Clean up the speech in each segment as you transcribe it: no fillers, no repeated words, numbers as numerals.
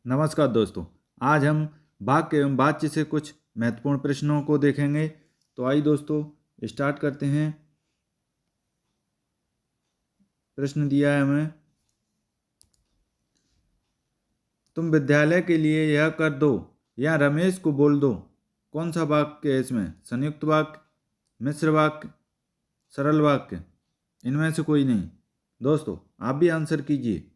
नमस्कार दोस्तों। आज हम वाक्य एवं बातचीत से कुछ महत्वपूर्ण प्रश्नों को देखेंगे। तो आइए दोस्तों स्टार्ट करते हैं। प्रश्न दिया है हमें, तुम विद्यालय के लिए यह कर दो या रमेश को बोल दो। कौन सा वाक्य है इसमें? संयुक्त वाक्य, मिश्र वाक्य, सरल वाक्य, इनमें से कोई नहीं। दोस्तों आप भी आंसर कीजिए।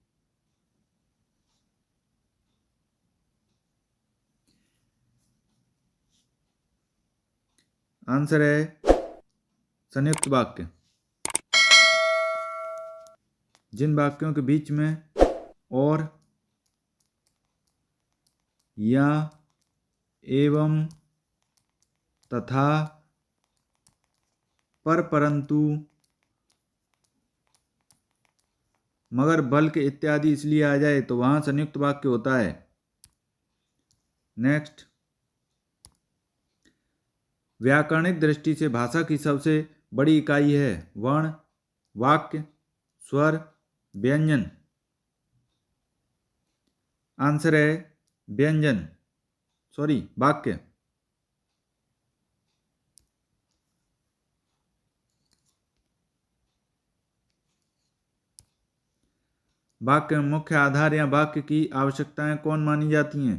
आंसर है संयुक्त वाक्य। जिन वाक्यों के बीच में और, या, एवं, तथा, पर, परंतु, मगर, बल्कि इत्यादि इसलिए आ जाए तो वहां संयुक्त वाक्य होता है। नेक्स्ट, व्याकरणिक दृष्टि से भाषा की सबसे बड़ी इकाई है वर्ण, वाक्य, स्वर, व्यंजन। आंसर है व्यंजन, वाक्य। वाक्य में मुख्य आधार या वाक्य की आवश्यकताएं कौन मानी जाती हैं?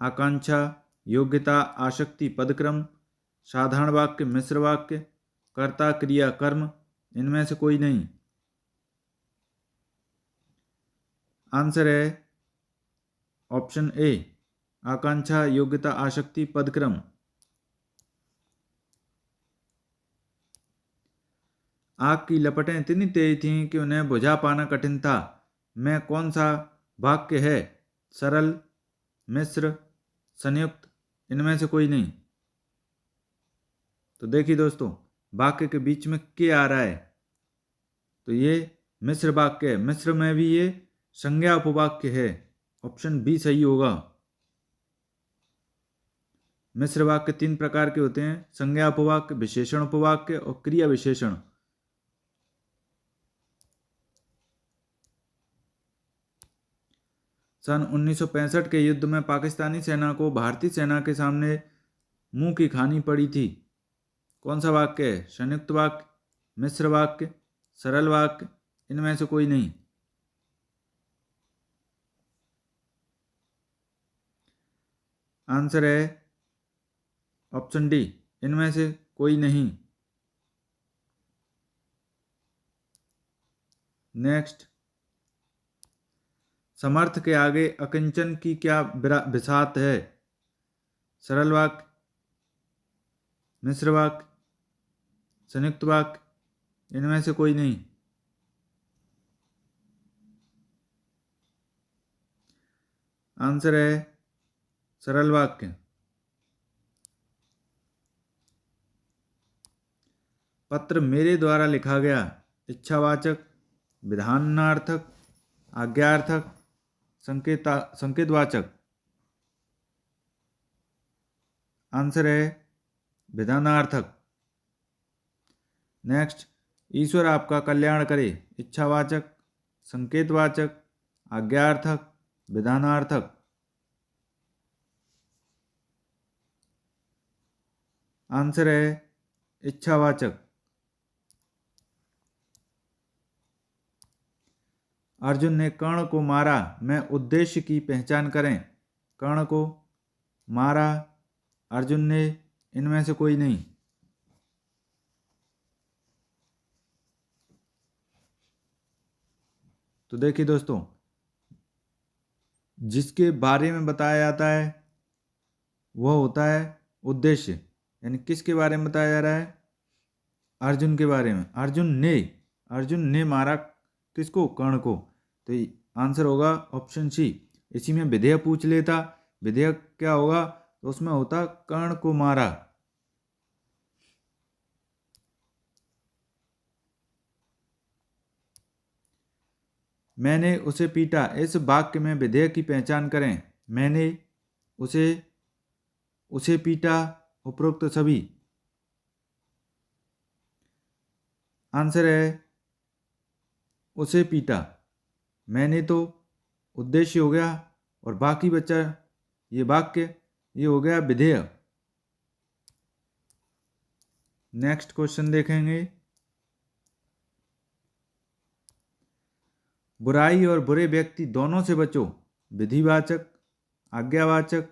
आकांक्षा, योग्यता, आसक्ति, पदक्रम, साधारण वाक्य, मिश्र वाक्य, कर्ता, क्रिया, कर्म, इनमें से कोई नहीं। आंसर है ऑप्शन ए, आकांक्षा, योग्यता, आसक्ति, पदक्रम। आग की लपटें इतनी तेज थीं कि उन्हें बुझा पाना कठिन था। में कौन सा वाक्य है? सरल, मिश्र, संयुक्त, इनमें से कोई नहीं। तो देखिए दोस्तों, वाक्य के बीच में के आ रहा है तो ये मिश्र वाक्य है। मिश्र में भी ये संज्ञा उपवाक्य है। ऑप्शन बी सही होगा। मिश्र वाक्य 3 प्रकार के होते हैं: संज्ञा उपवाक्य, विशेषण उपवाक्य और क्रिया विशेषण। सन 1965 के युद्ध में पाकिस्तानी सेना को भारतीय सेना के सामने मुंह की खानी पड़ी थी। कौन सा वाक्य है? संयुक्त वाक्य, मिश्र वाक्य, सरल वाक्य, इनमें से कोई नहीं। आंसर है ऑप्शन डी, इनमें से कोई नहीं। नेक्स्ट, समर्थ के आगे अकिंचन की क्या बिसात है? सरल वाक्य, मिश्र वाक्य, संयुक्त वाक्य, इनमें से कोई नहीं। आंसर है सरल वाक्य। पत्र मेरे द्वारा लिखा गया। इच्छावाचक, विधानार्थक, आज्ञार्थक, संकेतवाचक। आंसर है विधानार्थक। नेक्स्ट, ईश्वर आपका कल्याण करे। इच्छावाचक, संकेतवाचक, आज्ञार्थक, विधानार्थक। आंसर है इच्छावाचक। अर्जुन ने कर्ण को मारा। में उद्देश्य की पहचान करें। कर्ण को मारा, अर्जुन ने, इनमें से कोई नहीं। तो देखिए दोस्तों, जिसके बारे में बताया जाता है वह होता है उद्देश्य। यानी किसके बारे में बताया जा रहा है? अर्जुन के बारे में। अर्जुन ने मारा किसको? कर्ण को। तो आंसर होगा ऑप्शन सी। इसी में विधेय पूछ लेता, विधेय क्या होगा? तो उसमें होता कर्ण को मारा। मैंने उसे पीटा। इस वाक्य में विधेय की पहचान करें। मैंने उसे पीटा, उपरोक्त सभी। आंसर है उसे पीटा। मैंने तो उद्देश्य हो गया और बाकी बचा ये वाक्य, ये हो गया विधेय। नेक्स्ट क्वेश्चन देखेंगे। बुराई और बुरे व्यक्ति दोनों से बचो। विधिवाचक, आज्ञावाचक,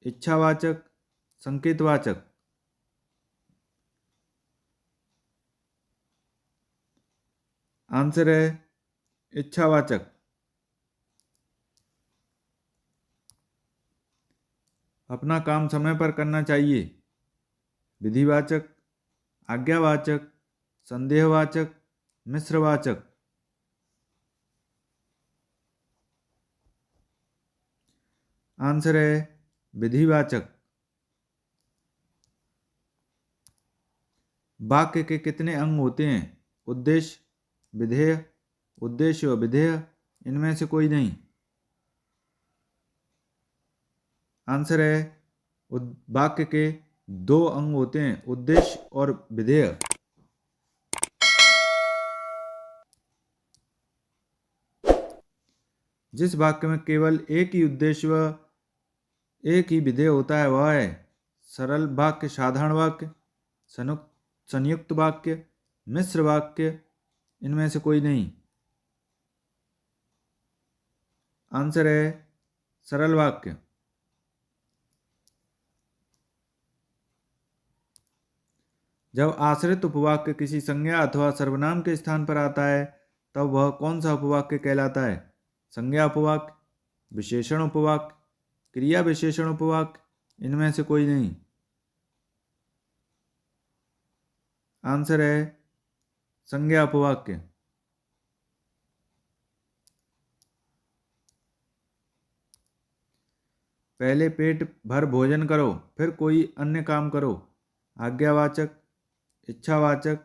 इच्छावाचक, संकेतवाचक। आंसर है इच्छावाचक। अपना काम समय पर करना चाहिए। विधिवाचक, आज्ञावाचक, संदेहवाचक, मिश्रवाचक। आंसर है विधिवाचक। वाक्य के कितने अंग होते हैं? उद्देश्य, विधेय, उद्देश्य और विधेय, इनमें से कोई नहीं। आंसर है वाक्य के 2 अंग होते हैं, उद्देश्य और विधेय। जिस वाक्य में केवल एक ही उद्देश्य व एक ही विधेय होता है वह है सरल वाक्य, साधारण वाक्य, संयुक्त वाक्य, मिश्र वाक्य, इनमें से कोई नहीं। आंसर है सरल वाक्य। जब आश्रित उपवाक्य किसी संज्ञा अथवा सर्वनाम के स्थान पर आता है तब वह कौन सा उपवाक्य कहलाता है? संज्ञा उपवाक्य, विशेषण उपवाक्य, क्रिया विशेषण उपवाक्य, इनमें से कोई नहीं। आंसर है संज्ञा उपवाक्य। पहले पेट भर भोजन करो फिर कोई अन्य काम करो। आज्ञावाचक, इच्छावाचक,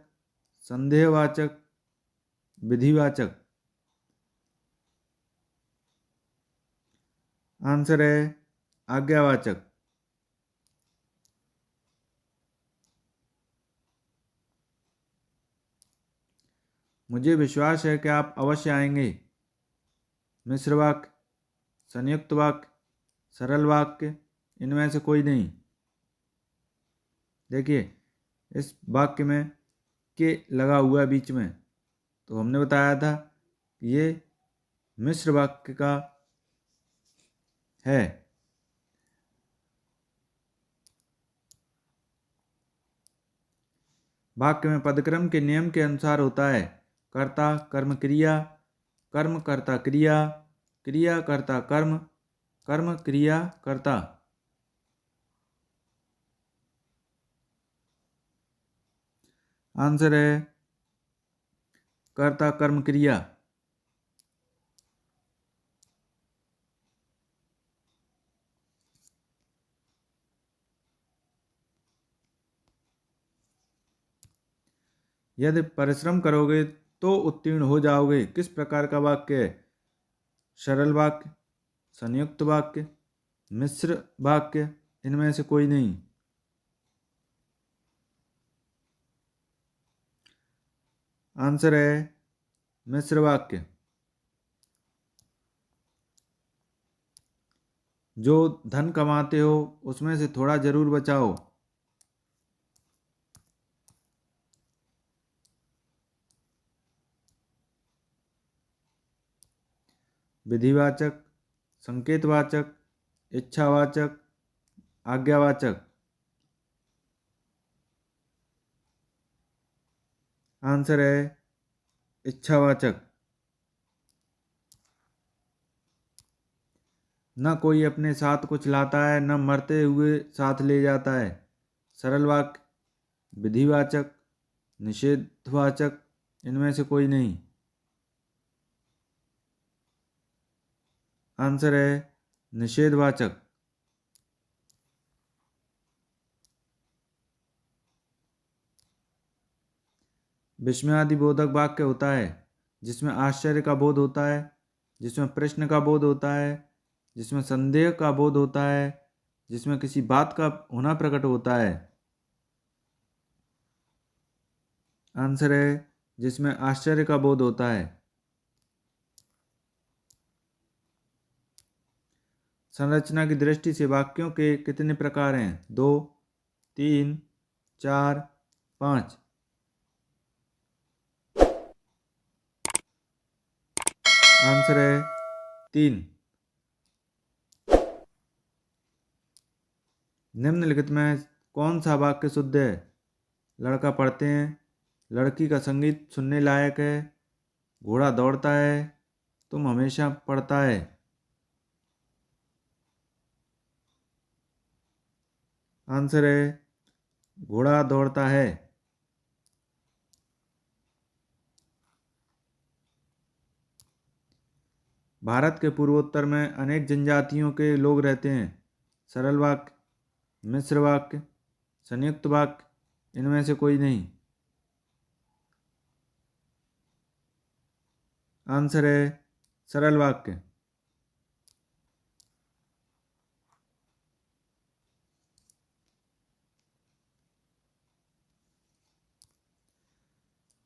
संदेहवाचक, विधिवाचक। आंसर है आज्ञावाचक। मुझे विश्वास है कि आप अवश्य आएंगे। मिश्र वाक्य, संयुक्त वाक्य, सरल वाक्य, इनमें से कोई नहीं। देखिए इस वाक्य में के लगा हुआ है बीच में, तो हमने बताया था कि ये मिश्र वाक्य का है। वाक्य में पदक्रम के नियम के अनुसार होता है कर्ता कर्म क्रिया, कर्म कर्ता क्रिया, क्रिया कर्ता कर्म, कर्म क्रिया कर्ता। आंसर है कर्ता कर्म क्रिया। यदि परिश्रम करोगे तो उत्तीर्ण हो जाओगे किस प्रकार का वाक्य है? सरल वाक्य, संयुक्त वाक्य, मिश्र वाक्य, इनमें से कोई नहीं। आंसर है मिश्र वाक्य। जो धन कमाते हो उसमें से थोड़ा जरूर बचाओ। विधिवाचक, संकेतवाचक, इच्छावाचक, आज्ञावाचक। आंसर है इच्छावाचक। न कोई अपने साथ कुछ लाता है न मरते हुए साथ ले जाता है। सरल वाक्य, विधिवाचक, निषेधवाचक, इनमें से कोई नहीं। आंसर है निषेधवाचक। विस्मयादिबोधक वाक्य होता है जिसमें आश्चर्य का बोध होता है, जिसमें प्रश्न का बोध होता है, जिसमें संदेह का बोध होता है, जिसमें किसी बात का होना प्रकट होता है। आंसर है जिसमें आश्चर्य का बोध होता है। संरचना की दृष्टि से वाक्यों के कितने प्रकार हैं? 2, 3, 4, 5। आंसर है 3। निम्नलिखित में कौन सा वाक्य शुद्ध है? लड़का पढ़ते हैं, लड़की का संगीत सुनने लायक है, घोड़ा दौड़ता है, तुम हमेशा पढ़ता है। आंसर है घोड़ा दौड़ता है। भारत के पूर्वोत्तर में अनेक जनजातियों के लोग रहते हैं। सरल वाक्य, मिश्र वाक्य, संयुक्त वाक्य, इनमें से कोई नहीं। आंसर है सरल वाक्य।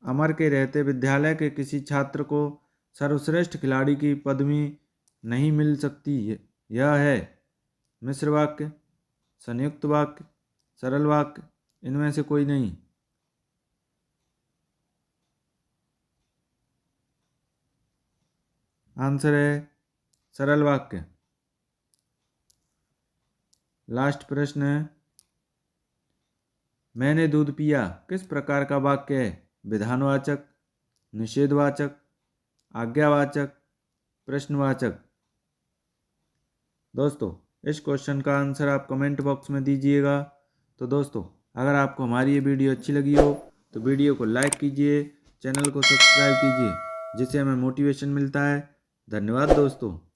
अमर के रहते विद्यालय के किसी छात्र को सर्वश्रेष्ठ खिलाड़ी की पदवी नहीं मिल सकती। यह है मिश्र वाक्य, संयुक्त वाक्य, सरल वाक्य, इनमें से कोई नहीं। आंसर है सरल वाक्य। लास्ट प्रश्न है, मैंने दूध पिया किस प्रकार का वाक्य है? विधानवाचक, निषेधवाचक, आज्ञावाचक, प्रश्नवाचक। दोस्तों, इस क्वेश्चन का आंसर आप कमेंट बॉक्स में दीजिएगा। तो दोस्तों, अगर आपको हमारी ये वीडियो अच्छी लगी हो तो वीडियो को लाइक कीजिए, चैनल को सब्सक्राइब कीजिए, जिससे हमें मोटिवेशन मिलता है। धन्यवाद दोस्तों।